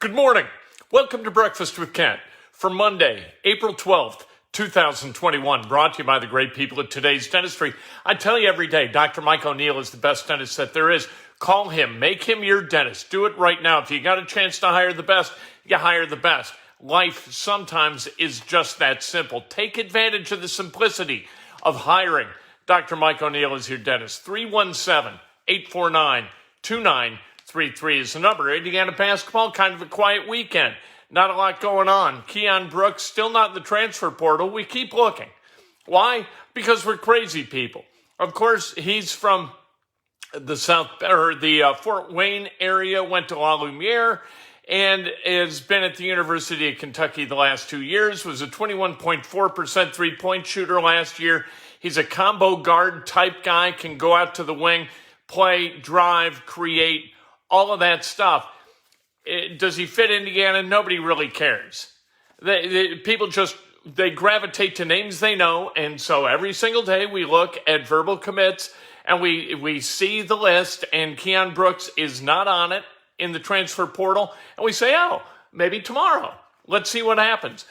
Good morning. Welcome to Breakfast with Kent for Monday, April 12th, 2021, brought to you by the great people at Today's Dentistry. I tell you every day, Dr. Mike O'Neill is the best dentist that there is. Call him. Make him your dentist. Do it right now. If you got a chance to hire the best, you hire the best. Life sometimes is just that simple. Take advantage of the simplicity of hiring. Dr. Mike O'Neill is your dentist. 317-849-2933 is the number. Indiana basketball, kind of a quiet weekend. Not a lot going on. Keon Brooks still not in the transfer portal. We keep looking. Why? Because we're crazy people. Of course, he's from the Fort Wayne area, went to La Lumiere, and has been at the University of Kentucky the last 2 years, was a 21.4% three-point shooter last year. He's a combo guard type guy, can go out to the wing, play, drive, create, all of that stuff. Does he fit Indiana? Nobody really cares. People gravitate to names they know, and so every single day we look at verbal commits, and we see the list, and Keon Brooks is not on it in the transfer portal, and we say, oh, maybe tomorrow. Let's see what happens.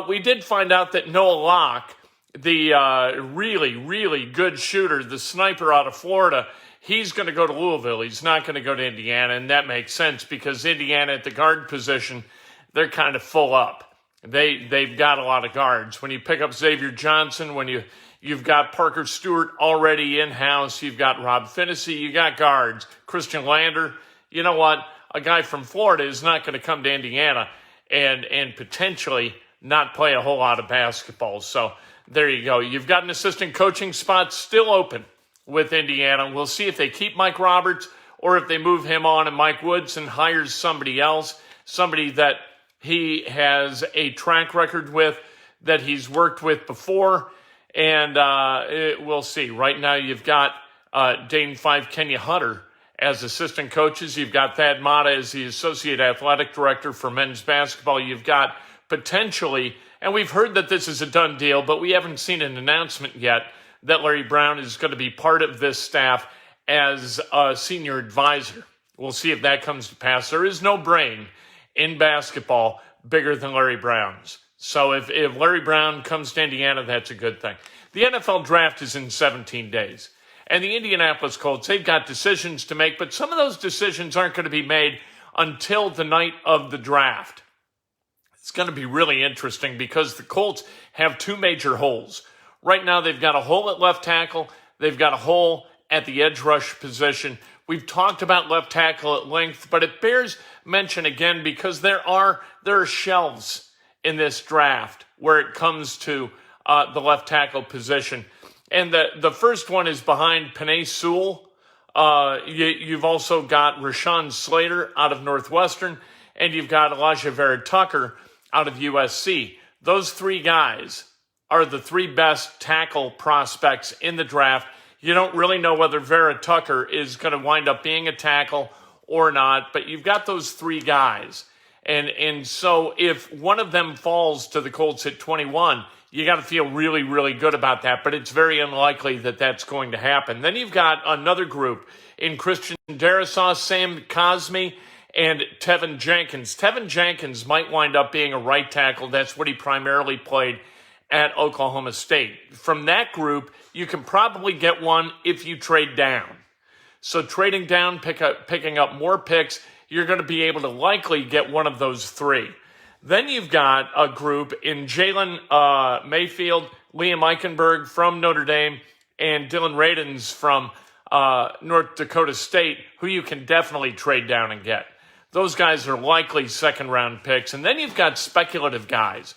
We did find out that Noah Locke, the really, really good shooter, the sniper out of Florida, he's going to go to Louisville. He's not going to go to Indiana, and that makes sense because Indiana at the guard position, they're kind of full up. They've got a lot of guards. When you pick up Xavier Johnson, when you've got Parker Stewart already in-house, you've got Rob Finney, you got guards. Christian Lander, you know what? A guy from Florida is not going to come to Indiana and potentially not play a whole lot of basketball. So there you go. You've got an assistant coaching spot still open with Indiana. We'll see if they keep Mike Roberts or if they move him on and Mike Woodson hires somebody else, somebody that he has a track record with, that he's worked with before, and we'll see. Right now you've got Dane Five, Kenya Hunter as assistant coaches. You've got Thad Mata as the associate athletic director for men's basketball. You've got potentially, and we've heard that this is a done deal, but we haven't seen an announcement yet, that Larry Brown is going to be part of this staff as a senior advisor. We'll see if that comes to pass. There is no brain in basketball bigger than Larry Brown's. So if Larry Brown comes to Indiana, that's a good thing. The NFL draft is in 17 days. And the Indianapolis Colts, they've got decisions to make, but some of those decisions aren't going to be made until the night of the draft. It's going to be really interesting because the Colts have two major holes. Right now, they've got a hole at left tackle. They've got a hole at the edge rush position. We've talked about left tackle at length, but it bears mention again because there are shelves in this draft where it comes to the left tackle position. And the first one is behind Penei Sewell. You've also got Rashawn Slater out of Northwestern, and you've got Elijah Vera-Tucker out of USC. Those three guys are the three best tackle prospects in the draft. You don't really know whether Vera-Tucker is going to wind up being a tackle or not, but you've got those three guys. And so if one of them falls to the Colts at 21, you got to feel really, really good about that, but it's very unlikely that that's going to happen. Then you've got another group in Christian Darrisaw, Sam Cosmi, and Tevin Jenkins. Tevin Jenkins might wind up being a right tackle. That's what he primarily played at Oklahoma State. From that group, you can probably get one if you trade down. So trading down, picking up more picks, you're going to be able to likely get one of those three. Then you've got a group in Jalen Mayfield, Liam Eichenberg from Notre Dame, and Dylan Radins from North Dakota State, who you can definitely trade down and get. Those guys are likely second-round picks. And then you've got speculative guys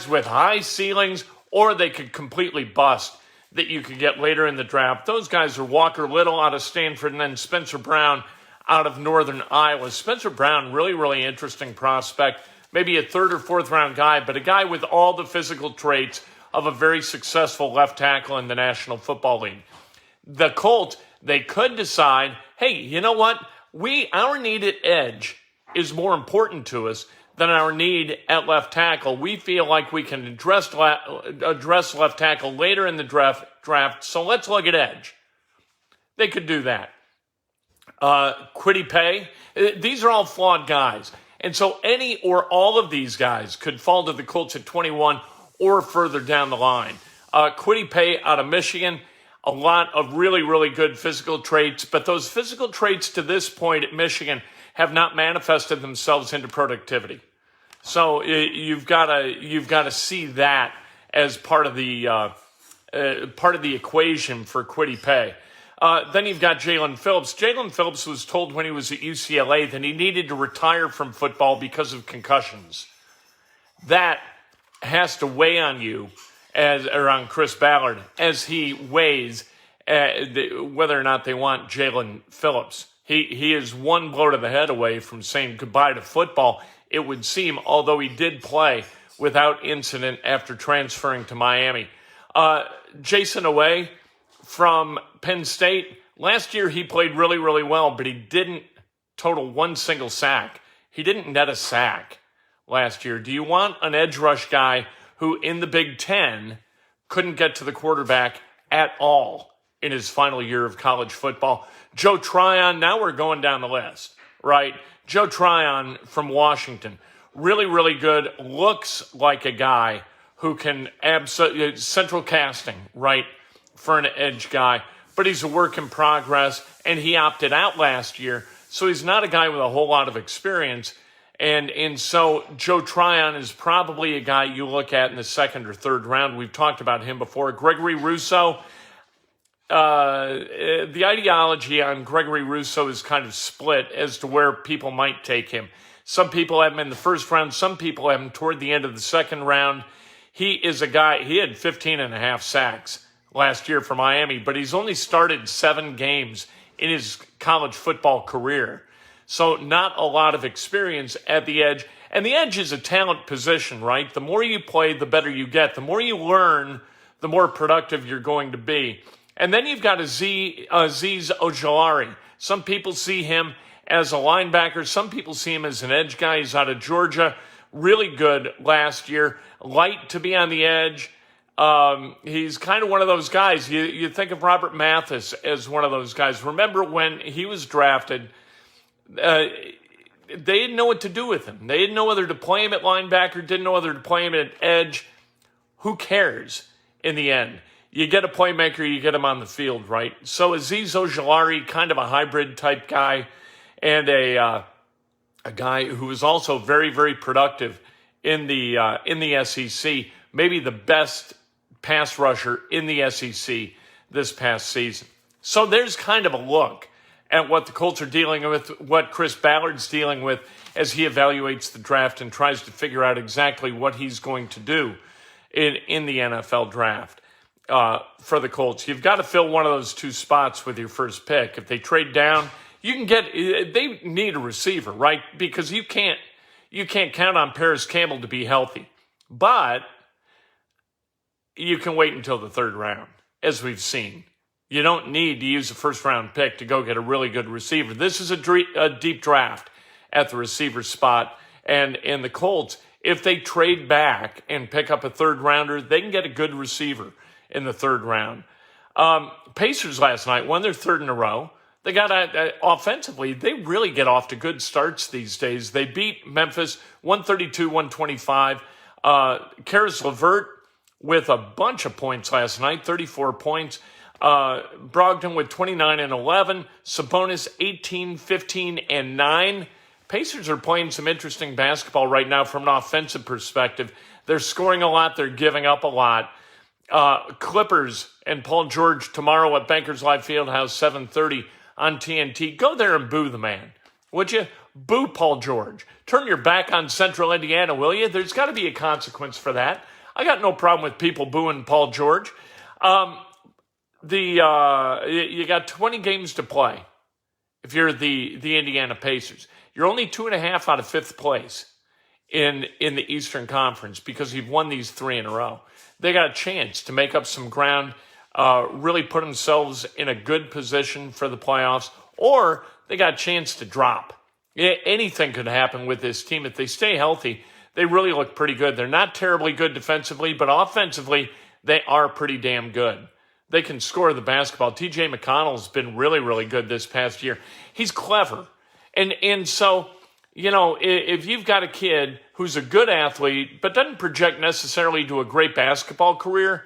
with high ceilings, or they could completely bust that you could get later in the draft. Those guys are Walker Little out of Stanford and then Spencer Brown out of Northern Iowa. Spencer Brown, really, really interesting prospect, maybe a third or fourth round guy, but a guy with all the physical traits of a very successful left tackle in the National Football League. The Colts, they could decide, hey, you know what? Our need at edge is more important to us than our need at left tackle. We feel like we can address left tackle later in the draft, so let's look at edge. They could do that. Kwity Paye, these are all flawed guys. And so any or all of these guys could fall to the Colts at 21 or further down the line. Kwity Paye out of Michigan, a lot of really, really good physical traits, but those physical traits to this point at Michigan have not manifested themselves into productivity. So you've got to see that as part of the equation for Kwity Paye. Then you've got Jalen Phillips. Jalen Phillips was told when he was at UCLA that he needed to retire from football because of concussions. That has to weigh on you, or on Chris Ballard, as he weighs whether or not they want Jalen Phillips. He is one blow to the head away from saying goodbye to football, it would seem, although he did play without incident after transferring to Miami. Jason Away from Penn State. Last year he played really, really well, but he didn't total one single sack. He didn't net a sack last year. Do you want an edge rush guy who in the Big Ten couldn't get to the quarterback at all in his final year of college football? Joe Tryon, now we're going down the list, right? Joe Tryon from Washington, really, really good. Looks like a guy who can central casting, right, for an edge guy. But he's a work in progress, and he opted out last year, so he's not a guy with a whole lot of experience. And so Joe Tryon is probably a guy you look at in the second or third round. We've talked about him before. Gregory Rousseau, the ideology on Gregory Rousseau is kind of split as to where people might take him. Some people have him in the first round. Some people have him toward the end of the second round. He is a guy, he had 15 and a half sacks last year for Miami, but he's only started 7 games in his college football career. So not a lot of experience at the edge. And the edge is a talent position, right? The more you play, the better you get. The more you learn, the more productive you're going to be. And then you've got Azeez Ojulari. Some people see him as a linebacker. Some people see him as an edge guy. He's out of Georgia. Really good last year. Light to be on the edge. He's kind of one of those guys. You think of Robert Mathis as one of those guys. Remember when he was drafted, they didn't know what to do with him. They didn't know whether to play him at linebacker, didn't know whether to play him at edge. Who cares in the end? You get a playmaker, you get him on the field, right? So Azeez Ojulari, kind of a hybrid type guy, and a guy who was also very, very productive in the SEC, maybe the best pass rusher in the SEC this past season. So there's kind of a look at what the Colts are dealing with, what Chris Ballard's dealing with as he evaluates the draft and tries to figure out exactly what he's going to do in the NFL draft for the Colts. You've got to fill one of those 2 spots with your first pick. If they trade down, they need a receiver, right? Because you can't count on Paris Campbell to be healthy. But you can wait until the 3rd round, as we've seen. You don't need to use a first-round pick to go get a really good receiver. This is a deep draft at the receiver spot. And in the Colts, if they trade back and pick up a 3rd rounder, they can get a good receiver in the 3rd round. Pacers last night won their 3rd in a row. They got offensively, they really get off to good starts these days. They beat Memphis 132-125. Karis LeVert with a bunch of points last night, 34 points. Brogdon with 29 and 11. Sabonis 18, 15, and 9. Pacers are playing some interesting basketball right now from an offensive perspective. They're scoring a lot. They're giving up a lot. Clippers and Paul George tomorrow at Bankers Life Fieldhouse, 7:30 on TNT. Go there and boo the man, would you? Boo Paul George. Turn your back on Central Indiana, will you? There's got to be a consequence for that. I got no problem with people booing Paul George. You got 20 games to play if you're the Indiana Pacers. You're only 2.5 out of 5th place in the Eastern Conference because you've won these 3 in a row. They got a chance to make up some ground, really put themselves in a good position for the playoffs, or they got a chance to drop. Anything could happen with this team. If they stay healthy, they really look pretty good. They're not terribly good defensively, but offensively, they are pretty damn good. They can score the basketball. TJ McConnell's been really, really good this past year. He's clever. And so If you've got a kid who's a good athlete but doesn't project necessarily to a great basketball career,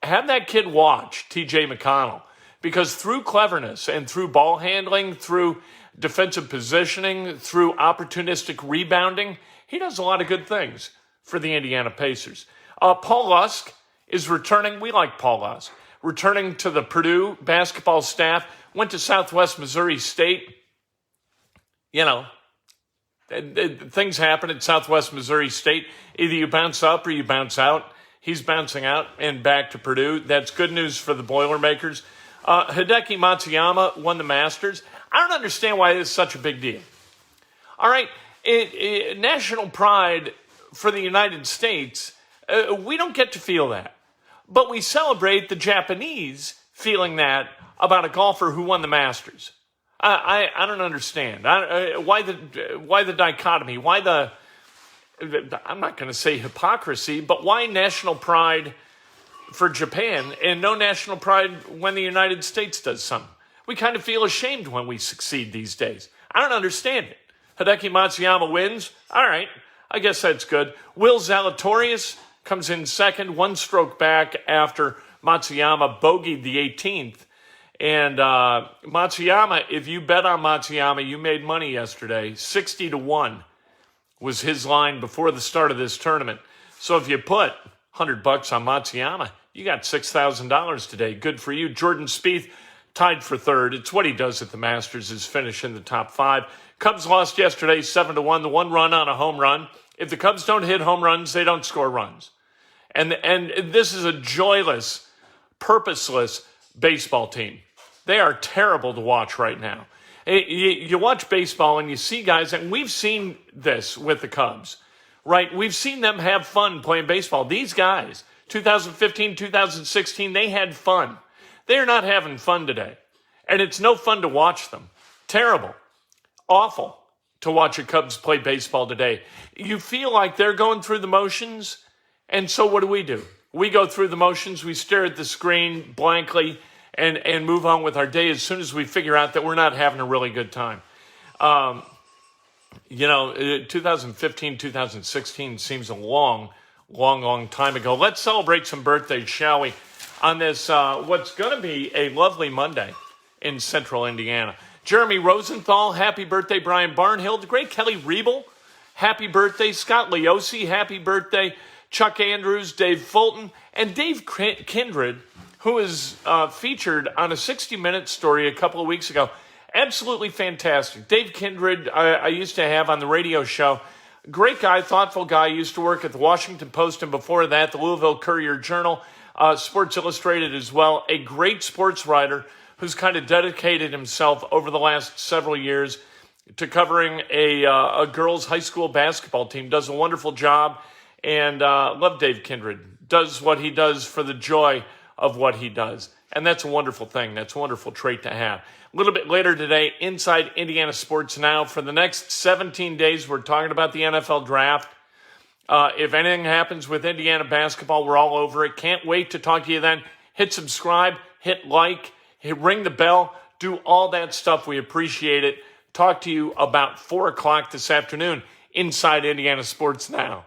have that kid watch TJ McConnell, because through cleverness and through ball handling, through defensive positioning, through opportunistic rebounding, he does a lot of good things for the Indiana Pacers. Paul Lusk is returning. We like Paul Lusk. Returning to the Purdue basketball staff, went to Southwest Missouri State. Things happen at Southwest Missouri State. Either you bounce up or you bounce out. He's bouncing out and back to Purdue. That's good news for the Boilermakers. Hideki Matsuyama won the Masters. I don't understand why this is such a big deal. All right, national pride for the United States, we don't get to feel that. But we celebrate the Japanese feeling that about a golfer who won the Masters. I don't understand. Why the dichotomy? Why the, I'm not going to say hypocrisy, but why national pride for Japan and no national pride when the United States does something? We kind of feel ashamed when we succeed these days. I don't understand it. Hideki Matsuyama wins. All right, I guess that's good. Will Zalatoris comes in second, one stroke back after Matsuyama bogeyed the 18th. And Matsuyama, if you bet on Matsuyama, you made money yesterday. 60-1 was his line before the start of this tournament. So if you put $100 on Matsuyama, you got $6,000 today. Good for you. Jordan Spieth tied for third. It's what he does at the Masters, is finish in the top five. Cubs lost yesterday 7-1, the one run on a home run. If the Cubs don't hit home runs, they don't score runs. And this is a joyless, purposeless baseball team. They are terrible to watch right now. You watch baseball and you see guys, and we've seen this with the Cubs, right? We've seen them have fun playing baseball. These guys, 2015, 2016, they had fun. They're not having fun today. And it's no fun to watch them. Terrible. Awful to watch a Cubs play baseball today. You feel like they're going through the motions, and so what do? We go through the motions, we stare at the screen blankly, and move on with our day as soon as we figure out that we're not having a really good time. 2015, 2016 seems a long time ago. Let's celebrate some birthdays, shall we, on this, what's going to be a lovely Monday in central Indiana. Jeremy Rosenthal, happy birthday. Brian Barnhill, the great Kelly Riebel, happy birthday. Scott Leosi, happy birthday. Chuck Andrews, Dave Fulton, and Dave Kindred, who was featured on a 60-Minute story a couple of weeks ago. Absolutely fantastic. Dave Kindred, I used to have on the radio show. Great guy, thoughtful guy. Used to work at the Washington Post, and before that, the Louisville Courier-Journal, Sports Illustrated as well. A great sports writer who's kind of dedicated himself over the last several years to covering a girls' high school basketball team. Does a wonderful job, and love Dave Kindred. Does what he does for the joy of what he does. And that's a wonderful thing. That's a wonderful trait to have. A little bit later today, Inside Indiana Sports Now. For the next 17 days, we're talking about the NFL draft. If anything happens with Indiana basketball, we're all over it. Can't wait to talk to you then. Hit subscribe, hit like, ring the bell, do all that stuff. We appreciate it. Talk to you about 4 o'clock this afternoon, Inside Indiana Sports Now.